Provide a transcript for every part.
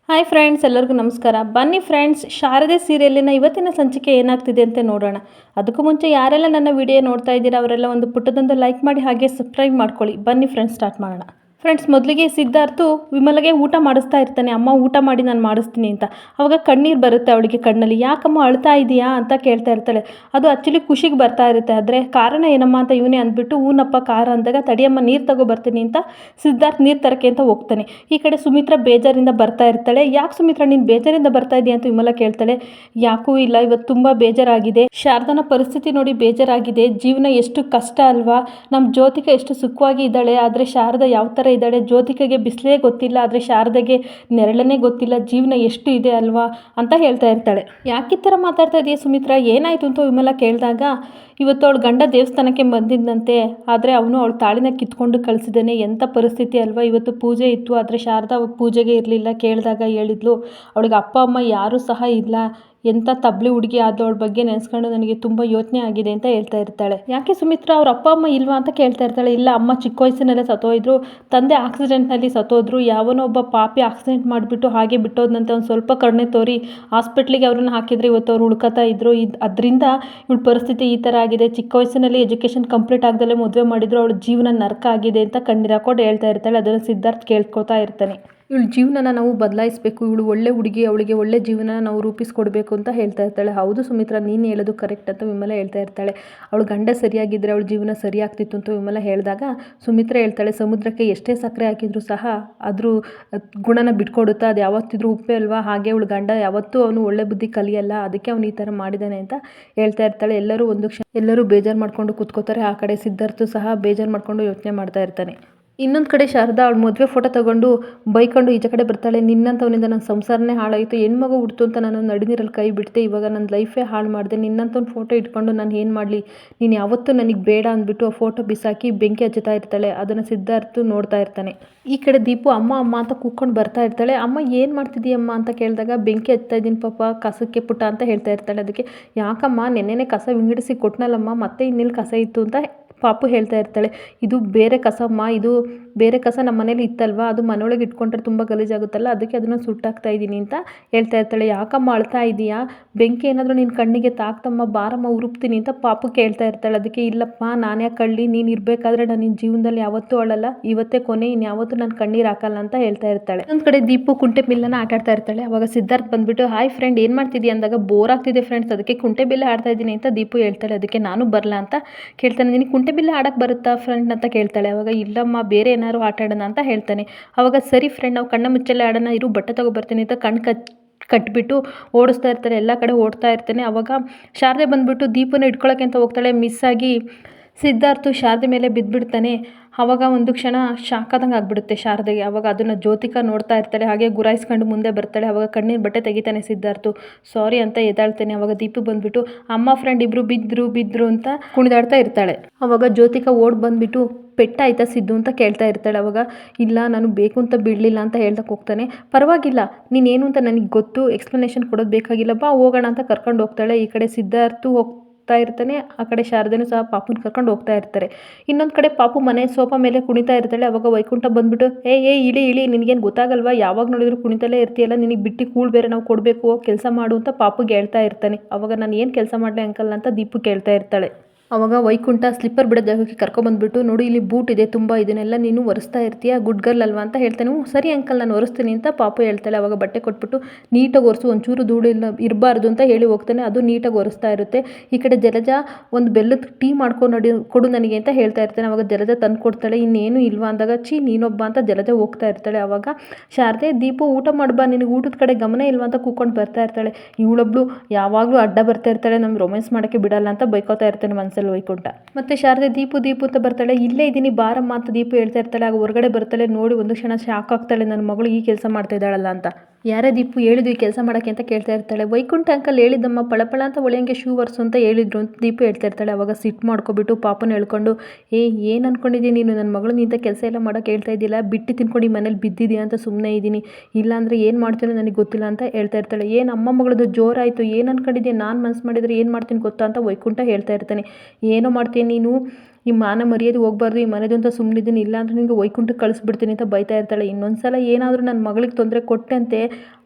Hi friends, ಎಲ್ಲರಿಗೂ ನಮಸ್ಕಾರ. ಬನ್ನಿ ಫ್ರೆಂಡ್ಸ್, ಶಾರದೆ ಸೀರಿಯಲಿನ ಇವತ್ತಿನ ಸಂಚಿಕೆ ಏನಾಗ್ತಿದೆ ಅಂತ ನೋಡೋಣ. ಅದಕ್ಕೂ ಮುಂಚೆ ಯಾರೆಲ್ಲ ನನ್ನ ವಿಡಿಯೋ ನೋಡ್ತಾ ಇದ್ದೀರಾ ಅವರೆಲ್ಲ ಒಂದು ಪುಟ್ಟದೊಂದು ಲೈಕ್ ಮಾಡಿ, ಹಾಗೆ ಸಬ್ಸ್ಕ್ರೈಬ್ ಮಾಡ್ಕೊಳ್ಳಿ. ಬನ್ನಿ ಫ್ರೆಂಡ್ಸ್, ಸ್ಟಾರ್ಟ್ ಮಾಡೋಣ. ಫ್ರೆಂಡ್ಸ್, ಮೊದಲಿಗೆ ಸಿದ್ಧಾರ್ಥು ವಿಮಲಗೆ ಊಟ ಮಾಡಿಸ್ತಾ ಇರ್ತಾನೆ. ಅಮ್ಮ ಊಟ ಮಾಡಿ ನಾನು ಮಾಡಿಸ್ತೀನಿ ಅಂತ. ಅವಾಗ ಕಣ್ಣೀರು ಬರುತ್ತೆ ಅವಳಿಗೆ ಕಣ್ಣಲ್ಲಿ. ಯಾಕಮ್ಮ ಅಳ್ತಾ ಇದೆಯಾ ಅಂತ ಕೇಳ್ತಾ ಇರ್ತಾಳೆ. ಅದು ಆ್ಯಕ್ಚುಲಿ ಖುಷಿಗೆ ಬರ್ತಾ ಇರುತ್ತೆ. ಆದರೆ ಕಾರಣ ಏನಮ್ಮ ಅಂತ ಇವನೇ ಅಂದ್ಬಿಟ್ಟು ಹೂನಪ್ಪ ಕಾರ ಅಂದಾಗ ತಡಿಯಮ್ಮ ನೀರು ತಗೋ ಬರ್ತೀನಿ ಅಂತ ಸಿದ್ಧಾರ್ಥ್ ನೀರು ತರಕ್ಕೆ ಅಂತ ಹೋಗ್ತಾನೆ. ಈ ಕಡೆ ಸುಮಿತ್ರಾ ಬೇಜಾರಿಂದ ಬರ್ತಾ ಇರ್ತಾಳೆ. ಯಾಕೆ ಸುಮಿತ್ರಾ ನೀನು ಬೇಜಾರಿಂದ ಬರ್ತಾ ಇದೆಯಾ ಅಂತ ವಿಮಲ ಕೇಳ್ತಾಳೆ. ಯಾಕೂ ಇಲ್ಲ, ಇವತ್ತು ತುಂಬ ಬೇಜಾರಾಗಿದೆ. ಶಾರದನ ಪರಿಸ್ಥಿತಿ ನೋಡಿ ಬೇಜಾರಾಗಿದೆ. ಜೀವನ ಎಷ್ಟು ಕಷ್ಟ ಅಲ್ವಾ. ನಮ್ಮ ಜ್ಯೋತಿಕ ಎಷ್ಟು ಸುಖವಾಗಿ ಇದ್ದಾಳೆ, ಆದರೆ ಶಾರದ ಯಾವ ಥರ ಇದ್ದಾಳೆ. ಜ್ಯೋತಿಕಗೆ ಬಿಸಿಲೇ ಗೊತ್ತಿಲ್ಲ, ಆದರೆ ಶಾರದಗೆ ನೆರಳನೇ ಗೊತ್ತಿಲ್ಲ. ಜೀವನ ಎಷ್ಟು ಇದೆ ಅಲ್ವಾ ಅಂತ ಹೇಳ್ತಾ ಇರ್ತಾಳೆ. ಯಾಕೆ ಈ ಥರ ಮಾತಾಡ್ತಾ ಇದೆಯಾ ಸುಮಿತ್ರಾ, ಏನಾಯಿತು ಅಂತ ವಿಮಲ ಕೇಳಿದಾಗ, ಇವತ್ತು ಅವಳು ಗಂಡ ದೇವಸ್ಥಾನಕ್ಕೆ ಬಂದಿದ್ದಂತೆ, ಆದರೆ ಅವನು ಅವಳು ತಾಳಿನ ಕಿತ್ಕೊಂಡು ಕಳಿಸಿದ್ದಾನೆ. ಎಂಥ ಪರಿಸ್ಥಿತಿ ಅಲ್ವಾ. ಇವತ್ತು ಪೂಜೆ ಇತ್ತು, ಆದರೆ ಶಾರದಾ ಪೂಜೆಗೆ ಇರಲಿಲ್ಲ. ಕೇಳಿದಾಗ ಹೇಳಿದ್ಲು ಅವಳಿಗೆ ಅಪ್ಪ ಅಮ್ಮ ಯಾರೂ ಸಹ ಇಲ್ಲ. ಎಂಥ ತಬ್ಲಿ ಹುಡುಗಿ ಆದಳು, ಅವಳ ಬಗ್ಗೆ ನೆನೆಸ್ಕೊಂಡು ನನಗೆ ತುಂಬ ಯೋಚನೆ ಆಗಿದೆ ಅಂತ ಹೇಳ್ತಾ ಇರ್ತಾಳೆ. ಯಾಕೆ ಸುಮಿತ್ರಾ, ಅವ್ರ ಅಪ್ಪ ಅಮ್ಮ ಇಲ್ವಾ ಅಂತ ಕೇಳ್ತಾ ಇರ್ತಾಳೆ. ಇಲ್ಲ, ಅಮ್ಮ ಚಿಕ್ಕ ವಯಸ್ಸಿನಲ್ಲೇ ಸತ್ತೋಯ್ದ್ರು, ತಂದೆ ಆಕ್ಸಿಡೆಂಟ್ನಲ್ಲಿ ಸತ್ತೋದ್ರು. ಯಾವನೋ ಒಬ್ಬ ಪಾಪಿ ಆಕ್ಸಿಡೆಂಟ್ ಮಾಡಿಬಿಟ್ಟು ಹಾಗೆ ಬಿಟ್ಟೋದಂತೆ. ಒಂದು ಸ್ವಲ್ಪ ಕರುಣೆ ತೋರಿ ಹಾಸ್ಪಿಟ್ಲಿಗೆ ಅವ್ರನ್ನ ಹಾಕಿದ್ರೆ ಇವತ್ತು ಅವ್ರು ಹುಡ್ಕತಾ ಇದ್ರು. ಅದರಿಂದ ಇವಳ ಪರಿಸ್ಥಿತಿ ಈ ಥರ ಆಗಿದೆ. ಚಿಕ್ಕ ವಯಸ್ಸಿನಲ್ಲಿ ಎಜುಕೇಷನ್ ಕಂಪ್ಲೀಟ್ ಆಗದಲ್ಲೇ ಮದುವೆ ಮಾಡಿದ್ರು. ಅವಳ ಜೀವನ ನರಕ ಆಗಿದೆ ಅಂತ ಕಣ್ಣೀರು ಹಾಕೊಂಡು ಹೇಳ್ತಾ ಇರ್ತಾಳೆ. ಅದನ್ನು ಸಿದ್ಧಾರ್ಥ್ ಕೇಳ್ಕೊತಾ ಇರ್ತಾನೆ. ಇವಳ ಜೀವನನ ನಾವು ಬದಲಾಯಿಸಬೇಕು, ಇವಳು ಒಳ್ಳೆ ಹುಡುಗಿ, ಅವಳಿಗೆ ಒಳ್ಳೆ ಜೀವನ ನಾವು ರೂಪಿಸ್ಕೊಡ್ಬೇಕು ಅಂತ ಹೇಳ್ತಾ ಇರ್ತಾಳೆ. ಹೌದು ಸುಮಿತ್ರಾ, ನೀನು ಹೇಳೋದು ಕರೆಕ್ಟ್ ಅಂತ ವಿಮಲ ಹೇಳ್ತಾ ಇರ್ತಾಳೆ. ಅವಳು ಗಂಡ ಸರಿಯಾಗಿದ್ದರೆ ಅವಳ ಜೀವನ ಸರಿಯಾಗ್ತಿತ್ತು ಅಂತ ವಿಮಲ ಹೇಳಿದಾಗ ಸುಮಿತ್ರಾ ಹೇಳ್ತಾಳೆ, ಸಮುದ್ರಕ್ಕೆ ಎಷ್ಟೇ ಸಕ್ಕರೆ ಹಾಕಿದ್ರು ಸಹ ಅದ್ರ ಗುಣನ ಬಿಟ್ಕೊಡುತ್ತಾ, ಅದು ಯಾವತ್ತಿದ್ರೂ ಉಪ್ಪೆ ಅಲ್ವಾ. ಹಾಗೆ ಅವಳು ಗಂಡ ಯಾವತ್ತೂ ಅವನು ಒಳ್ಳೆ ಬುದ್ಧಿ ಕಲಿಯಲ್ಲ, ಅದಕ್ಕೆ ಅವನು ಈ ಥರ ಮಾಡಿದ್ದಾನೆ ಅಂತ ಹೇಳ್ತಾ ಇರ್ತಾಳೆ. ಎಲ್ಲರೂ ಬೇಜಾರು ಮಾಡ್ಕೊಂಡು ಕೂತ್ಕೋತಾರೆ. ಆ ಕಡೆ ಸಿದ್ಧಾರ್ಥು ಸಹ ಬೇಜಾರು ಮಾಡ್ಕೊಂಡು ಯೋಚನೆ ಮಾಡ್ತಾ ಇರ್ತಾನೆ. ಇನ್ನೊಂದು ಕಡೆ ಶಾರದಾ ಅವಳು ಮದುವೆ ಫೋಟೋ ತಗೊಂಡು ಬೈಕೊಂಡು ಈಚೆ ಕಡೆ ಬರ್ತಾಳೆ. ನಿನ್ನಂಥವನಿಂದ ನನ್ನ ಸಂಸಾರನೇ ಹಾಳಾಯಿತು. ಹೆಣ್ಮಗು ಹುಡ್ತು ಅಂತ ನಾನು ನಡಿನೀರಲ್ಲಿ ಕೈ ಬಿಡ್ತೆ, ಇವಾಗ ನನ್ನ ಲೈಫೇ ಹಾಳು ಮಾಡಿದೆ. ನಿನ್ನಂಥವ್ನ ಫೋಟೋ ಇಟ್ಕೊಂಡು ನಾನು ಏನು ಮಾಡಲಿ, ನೀನು ಯಾವತ್ತೂ ನನಗೆ ಬೇಡ ಅಂದ್ಬಿಟ್ಟು ಆ ಫೋಟೋ ಬಿಸಾಕಿ ಬೆಂಕಿ ಹಚ್ಚುತ್ತಾ ಇರ್ತಾಳೆ. ಅದನ್ನು ಸಿದ್ಧಾರ್ಥ್ ನೋಡ್ತಾ ಇರ್ತಾನೆ. ಈ ಕಡೆ ದೀಪು ಅಮ್ಮ ಅಮ್ಮ ಅಂತ ಕೂತ್ಕೊಂಡು ಬರ್ತಾ ಇರ್ತಾಳೆ. ಅಮ್ಮ ಏನು ಮಾಡ್ತಿದ್ದೀಯಮ್ಮ ಅಂತ ಕೇಳಿದಾಗ, ಬೆಂಕಿ ಹಚ್ತಾ ಇದ್ದೀನಿ ಪಾಪ ಕಸಕ್ಕೆ ಪುಟ್ಟ ಅಂತ ಹೇಳ್ತಾ ಇರ್ತಾಳೆ. ಅದಕ್ಕೆ ಯಾಕಮ್ಮ, ನೆನ್ನೆನೇ ಕಸ ವಿಂಗಡಿಸಿ ಕೊಟ್ಟನಲ್ಲಮ್ಮ, ಮತ್ತೆ ಇನ್ನೆಲ್ಲಿ ಕಸ ಇತ್ತು ಅಂತ ಪಾಪು ಹೇಳ್ತಾ ಇರ್ತಾಳೆ. ಇದು ಬೇರೆ ಕಸಮ್ಮ, ಇದು ಬೇರೆ ಕಸ ನಮ್ಮ ಮನೇಲಿ ಇತ್ತಲ್ವ, ಅದು ಮನೆಯೊಳಗೆ ಇಟ್ಕೊಂಡ್ರೆ ತುಂಬ ಗಲೀಜಾಗುತ್ತಲ್ಲ, ಅದಕ್ಕೆ ಅದನ್ನು ಸುಟ್ಟಾಕ್ತಾ ಇದ್ದೀನಿ ಅಂತ ಹೇಳ್ತಾ ಇರ್ತಾಳೆ. ಯಾಕಮ್ಮ ಅಳ್ತಾ ಇದೀಯಾ, ಬೆಂಕಿ ಏನಾದರೂ ನಿನ್ನ ಕಣ್ಣಿಗೆ ತಾಕ್ತಮ್ಮ, ಬಾರಮ್ಮ ಉರುಪ್ತೀನಿ ಅಂತ ಪಾಪು ಕೇಳ್ತಾ ಇರ್ತಾಳೆ. ಅದಕ್ಕೆ ಇಲ್ಲಪ್ಪ, ನಾನು ಯಾಕೆ ಕಳ್ಳಿ, ನೀನು ಇರಬೇಕಾದ್ರೆ ನಾನು ನಿನ್ನ ಜೀವನದಲ್ಲಿ ಯಾವತ್ತೂ ಅಳಲ್ಲ, ಇವತ್ತೇ ಕೊನೆ, ಇನ್ಯಾವತ್ತೂ ನಾನು ಕಣ್ಣೀರು ಹಾಕಲ್ಲ ಅಂತ ಹೇಳ್ತಾ ಇರ್ತಾಳೆ. ಒಂದು ಕಡೆ ದೀಪು ಕುಂಟೆ ಬಿಲ್ಲನ್ನು ಆಟಾಡ್ತಾ ಇರ್ತಾಳೆ. ಅವಾಗ ಸಿದ್ಧಾರ್ಥ್ ಬಂದ್ಬಿಟ್ಟು, ಹಾಯ್ ಫ್ರೆಂಡ್, ಏನು ಮಾಡ್ತಿದ್ದೀಯ ಅಂದಾಗ, ಬೋರ್ ಆಗ್ತಿದೆ ಫ್ರೆಂಡ್ಸ್, ಅದಕ್ಕೆ ಕುಂಟೆ ಬಿಲ್ಲೆ ಆಡ್ತಾ ಇದ್ದೀನಿ ಅಂತ ದೀಪು ಹೇಳ್ತಾಳೆ. ಅದಕ್ಕೆ ನಾನು ಬರಲ್ಲ ಅಂತ ಕೇಳ್ತಾನೆ. ನಿನಗೆ ಕುಂಟೆ ಬಿಲ್ಲೆ ಆಡಕ್ಕೆ ಬರುತ್ತಾ ಫ್ರೆಂಡ್ ಅಂತ ಕೇಳ್ತಾಳೆ. ಅವಾಗ ಇಲ್ಲಮ್ಮ, ಬೇರೆ ಏನಾದ್ರು ಆಟ ಆಡೋಣ ಅಂತ ಹೇಳ್ತಾನೆ. ಅವಾಗ ಸರಿ ಫ್ರೆಂಡ್, ನಾವು ಕಣ್ಣ ಮುಚ್ಚಲ್ಲೇ ಆಡೋಣ ಇರು, ಬಟ್ಟೆ ತಗೊಬರ್ತೀನಿ ಅಂತ ಕಟ್ಬಿಟ್ಟು ಓಡಿಸ್ತಾ ಇರ್ತಾರೆ. ಎಲ್ಲ ಕಡೆ ಓಡ್ತಾ ಇರ್ತಾನೆ. ಅವಾಗ ಶಾರದೆ ಬಂದುಬಿಟ್ಟು ದೀಪನ ಇಟ್ಕೊಳ್ಳೋಕೆ ಅಂತ ಹೋಗ್ತಾಳೆ. ಮಿಸ್ ಆಗಿ ಸಿದ್ಧಾರ್ಥು ಶಾರದೆ ಮೇಲೆ ಬಿದ್ದುಬಿಡ್ತಾನೆ. ಆವಾಗ ಒಂದು ಕ್ಷಣ ಶಾಕಾದಂಗೆ ಆಗಿಬಿಡುತ್ತೆ ಶಾರದೆಗೆ. ಆವಾಗ ಅದನ್ನು ಜ್ಯೋತಿಕಾ ನೋಡ್ತಾ ಇರ್ತಾಳೆ. ಹಾಗೆ ಗುರಾಯಿಸ್ಕೊಂಡು ಮುಂದೆ ಬರ್ತಾಳೆ. ಆವಾಗ ಕಣ್ಣೀರು ಬಟ್ಟೆ ತೆಗಿತಾನೆ ಸಿದ್ಧಾರ್ಥು. ಸಾರಿ ಅಂತ ಎದ್ದಾಳ್ತಾನೆ. ಆವಾಗ ದೀಪು ಬಂದುಬಿಟ್ಟು ಅಮ್ಮ ಫ್ರೆಂಡ್ ಇಬ್ಬರು ಬಿದ್ದರು ಅಂತ ಕುಣಿದಾಡ್ತಾ ಇರ್ತಾಳೆ. ಆವಾಗ ಜ್ಯೋತಿಕಾ ಓಡಿ ಬಂದುಬಿಟ್ಟು, ಪೆಟ್ಟಾಯ್ತಾ ಸಿದ್ದು ಅಂತ ಕೇಳ್ತಾ ಇರ್ತಾಳೆ. ಅವಾಗ ಇಲ್ಲ, ನಾನು ಬೇಕು ಅಂತ ಬಿಡಲಿಲ್ಲ ಅಂತ ಹೇಳ್ದಕ್ಕೆ ಹೋಗ್ತಾನೆ. ಪರವಾಗಿಲ್ಲ, ನೀನೇನು ಅಂತ ನನಗೆ ಗೊತ್ತು, ಎಕ್ಸ್ಪ್ಲನೇಷನ್ ಕೊಡೋದು ಬೇಕಾಗಿಲ್ಲ, ಬಾ ಹೋಗೋಣ ಅಂತ ಕರ್ಕೊಂಡು ಹೋಗ್ತಾಳೆ. ಈ ಕಡೆ ಸಿದ್ಧಾರ್ಥು ಹೋಗ್ತಾ ಇರ್ತಾನೆ. ಆ ಕಡೆ ಶಾರದೆನೂ ಸಹ ಪಾಪುನ ಕರ್ಕೊಂಡು ಹೋಗ್ತಾ ಇರ್ತಾರೆ. ಇನ್ನೊಂದು ಕಡೆ ಪಾಪು ಮನೆ ಸೋಫಾ ಮೇಲೆ ಕುಣಿತಾ ಇರ್ತಾಳೆ. ಅವಾಗ ವೈಕುಂಠ ಬಂದುಬಿಟ್ಟು, ಇಳಿ ನಿನಗೇನು ಗೊತ್ತಾಗಲ್ವಾ, ಯಾವಾಗ ನೋಡಿದ್ರು ಕುಣಿತಲೇ ಇರ್ತೀಯಲ್ಲ, ನಿನಗೆ ಬಿಟ್ಟು ಕೂಳು ಬೇರೆ ನಾವು ಕೊಡಬೇಕು, ಕೆಲಸ ಮಾಡು ಅಂತ ಪಾಪುಗೆ ಹೇಳ್ತಾ ಇರ್ತಾನೆ. ಅವಾಗ ನಾನು ಏನು ಕೆಲಸ ಮಾಡಲಿ ಅಂಕಲ್ ಅಂತ ದೀಪು ಕೇಳ್ತಾ ಇರ್ತಾಳೆ. ಅವಾಗ ವೈಕುಂಠ ಸ್ಲಿಪ್ಪರ್ ಬಿಡೋ ಜಾಗಕ್ಕೆ ಕರ್ಕೊಂಬಂದ್ಬಿಟ್ಟು, ನೋಡಿ ಇಲ್ಲಿ ಬೂಟ್ ಇದೆ ತುಂಬ, ಇದನ್ನೆಲ್ಲ ನೀನು ಒರೆಸ್ತಾ ಇರ್ತೀಯ, ಗುಡ್ ಗರ್ಲ್ ಅಲ್ವಾ ಅಂತ ಹೇಳ್ತಾನೆ. ಸರಿ ಅಂಕಲ್, ನಾನು ಒರೆಸ್ತೀನಿ ಅಂತ ಪಾಪು ಹೇಳ್ತಾಳೆ. ಅವಾಗ ಬಟ್ಟೆ ಕೊಟ್ಬಿಟ್ಟು ನೀಟಾಗಿ ಒರೆಸು, ಒಂಚೂರು ಧೂಳು ಇರಬಾರ್ದು ಅಂತ ಹೇಳಿ ಹೋಗ್ತಾನೆ. ಅದು ನೀಟಾಗಿ ಒರೆಸ್ತಾ ಇರುತ್ತೆ. ಈ ಕಡೆ ಜಲಜ ಒಂದು ಬೆಲ್ಲದ ಟೀ ಮಾಡ್ಕೊಂಡು ಕೊಡು ನನಗೆ ಅಂತ ಹೇಳ್ತಾ ಇರ್ತಾನೆ. ಅವಾಗ ಜಲಜ ತಂದು ಕೊಡ್ತಾಳೆ. ಇನ್ನೇನು ಇಲ್ವಾ ಅಂದಾಗ, ನೀನೊಬ್ಬ ಅಂತ ಜಲಜ ಹೋಗ್ತಾ ಇರ್ತಾಳೆ. ಅವಾಗ ಶಾರದೆ, ದೀಪು ಊಟ ಮಾಡ್ಬಾ, ನಿನಗೆ ಊಟದ ಕಡೆ ಗಮನ ಇಲ್ವಾ ಅಂತ ಕೂತ್ಕೊಂಡು ಬರ್ತಾ ಇರ್ತಾಳೆ. ಇವಳೊಬ್ಳು ಯಾವಾಗಲೂ ಅಡ್ಡ ಬರ್ತಾ ಇರ್ತಾಳೆ, ನಮ್ಮ ರೊಮ್ಯಾನ್ಸ್ ಮಾಡೋಕ್ಕೆ ಬಿಡಲ್ಲ ಅಂತ ಬೈಕೋತಾ ಇರ್ತಾನೆ ಮನಸ್ಸಲ್ಲಿ ವೈಕುಂಠ. ಮತ್ತೆ ಶಾರದೆ ದೀಪು ಅಂತ ಬರ್ತಾಳೆ. ಇಲ್ಲೇ ಇದ್ದೀನಿ ಬಾರಮ್ಮ ಅಂತ ದೀಪು ಹೇಳ್ತಾ ಇರ್ತಾಳೆ. ಆಗ ಹೊರಗಡೆ ಬರ್ತಾಳೆ. ನೋಡಿ ಒಂದು ಕ್ಷಣ ಶಾಕ್ ಆಗ್ತಾಳೆ, ನನ್ನ ಮಗಳು ಈ ಕೆಲಸ ಮಾಡ್ತಾ ಇದ್ದಾಳಲ್ಲ ಅಂತ. ಯಾರೇ ದೀಪು ಹೇಳಿದ್ರು ಈ ಕೆಲಸ ಮಾಡೋಕ್ಕೆ ಅಂತ ಕೇಳ್ತಾ ಇರ್ತಾಳೆ. ವೈಕುಂಠ ಅಂಕಲ್ ಹೇಳಿದ್ದಮ್ಮ, ಪಳಪಳ ಅಂತ ಒಳೆಯಂಗೆ ಶೂ ಒರೆಸು ಅಂತ ಹೇಳಿದ್ರು ಅಂತ ದೀಪು ಹೇಳ್ತಾ ಇರ್ತಾಳೆ. ಅವಾಗ ಸಿಟ್ಟು ಮಾಡ್ಕೊಬಿಟ್ಟು ಪಾಪನ ಹೇಳ್ಕೊಂಡು, ಏನು ಅನ್ಕೊಂಡಿದ್ದೀನಿ ನೀನು, ನನ್ನ ಮಗಳು ನಿಂತ ಕೆಲಸ ಎಲ್ಲ ಮಾಡೋಕ್ಕೆ ಹೇಳ್ತಾ ಇದ್ದಿಲ್ಲ, ಬಿಟ್ಟು ತಿನ್ಕೊಂಡು ಈ ಮನೇಲಿ ಬಿದ್ದಿದ್ಯಾ ಅಂತ ಸುಮ್ಮನೆ ಇದ್ದೀನಿ, ಇಲ್ಲಾಂದರೆ ಏನು ಮಾಡ್ತೀನೋ ನನಗೆ ಗೊತ್ತಿಲ್ಲ ಅಂತ ಹೇಳ್ತಾ ಇರ್ತಾಳೆ. ಏನು ಅಮ್ಮ ಮಗಳದ್ದು ಜೋರಾಯಿತು, ಏನು ಅನ್ಕೊಂಡಿದ್ದೀನಿ, ನಾನು ಮನಸ್ಸು ಮಾಡಿದರೆ ಏನು ಮಾಡ್ತೀನಿ ಗೊತ್ತಾ ಅಂತ ವೈಕುಂಠ ಹೇಳ್ತಾ ಇರ್ತಾನೆ. ಏನೋ ಮಾಡ್ತೀನಿ ನೀನು, ಈ ಮಾನ ಮರ್ಯಾದೆ ಹೋಗ್ಬಾರ್ದು, ಈ ಮನೆದು ಅಂತ ಸುಮ್ಮನಿದ್ದೀನಿ, ಇಲ್ಲ ಅಂದರೆ ನಿನಗೆ ವೈಕುಂಠಕ್ಕೆ ಕಳಿಸ್ಬಿಡ್ತೀನಿ ಅಂತ ಬೈತಾ ಇರ್ತಾಳೆ. ಇನ್ನೊಂದು ಸಲ ಏನಾದರೂ ನನ್ನ ಮಗಳಿಗೆ ತೊಂದರೆ ಕೊಟ್ಟಂತೆ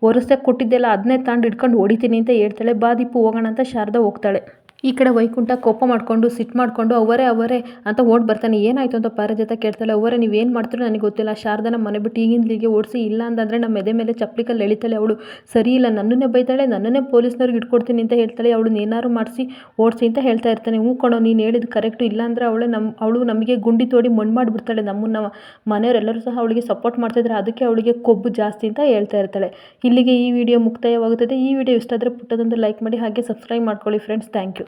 ಒರೆಸ್ದಾಗ ಕೊಟ್ಟಿದ್ದೆಲ್ಲ ಅದನ್ನೇ ತಾಂಡು ಹಿಡ್ಕೊಂಡು ಹೊಡಿತೀನಿ ಅಂತ ಹೇಳ್ತಾಳೆ. ಬಾ ದೀಪು ಹೋಗೋಣ ಅಂತ ಶಾರದಾ ಹೋಗ್ತಾಳೆ. ಈ ಕಡೆ ವೈಕುಂಠ ಕೋಪ ಮಾಡಿಕೊಂಡು ಸಿಟ್ಟು ಮಾಡಿಕೊಂಡು ಅವರೇ ಅಂತ ಓಡ್ ಬರ್ತಾನೆ. ಏನಾಯಿತು ಅಂತ ಪಾರಿಜಾತ ಕೇಳ್ತಾಳೆ. ಅವರೇ ನೀವೇನು ಮಾಡ್ತೀರೋ ನನಗೆ ಗೊತ್ತಿಲ್ಲ, ಶಾರದಾನ ಮನೆ ಬಿಟ್ಟು ಈಗಿಂದಲಿಗೆ ಓಡಿಸಿ, ಇಲ್ಲ ಅಂತಂದರೆ ನಮ್ಮ ಎದೆ ಮೇಲೆ ಚಪ್ಪಲಿಕಲ್ಲಿ ಎಳಿತಾಳೆ. ಅವಳು ಸರಿ ಇಲ್ಲ, ನನ್ನನ್ನೇ ಬೈತಾಳೆ, ನನ್ನನ್ನೇ ಪೊಲೀಸ್ನವ್ರಿಗೆ ಇಟ್ಕೊಡ್ತೀನಿ ಅಂತ ಹೇಳ್ತಾಳೆ. ಅವಳು ಏನಾದ್ರು ಮಾಡಿಸಿ ಓಡಿಸಿ ಅಂತ ಹೇಳ್ತಾ ಇರ್ತಾನೆ. ಹ್ಞೂ ಕಣೋ, ನೀನು ಹೇಳಿದ್ದು ಕರೆಕ್ಟು, ಇಲ್ಲಾಂದರೆ ಅವಳು ನಮಗೆ ಗುಂಡಿ ತೋಡಿ ಮಣ್ಣು ಮಾಡಿಬಿಡ್ತಾಳೆ. ನಮ್ಮನ್ನು ಮನೆಯವರೆಲ್ಲರೂ ಸಹ ಅವಳಿಗೆ ಸಪೋರ್ಟ್ ಮಾಡ್ತಾಯಿದ್ರೆ, ಅದಕ್ಕೆ ಅವಳಿಗೆ ಕೊಬ್ಬು ಜಾಸ್ತಿ ಅಂತ ಹೇಳ್ತಾ ಇರ್ತಾಳೆ. ಇಲ್ಲಿಗೆ ಈ ವಿಡಿಯೋ ಮುಕ್ತಾಯವಾಗುತ್ತದೆ. ಈ ವಿಡಿಯೋ ಇಷ್ಟ ಆದರೆ ಪುಟ್ಟದೊಂದು ಲೈಕ್ ಮಾಡಿ, ಹಾಗೆ ಸಬ್ಸ್ಕ್ರೈಬ್ ಮಾಡ್ಕೊಳ್ಳಿ ಫ್ರೆಂಡ್ಸ್. Thank you.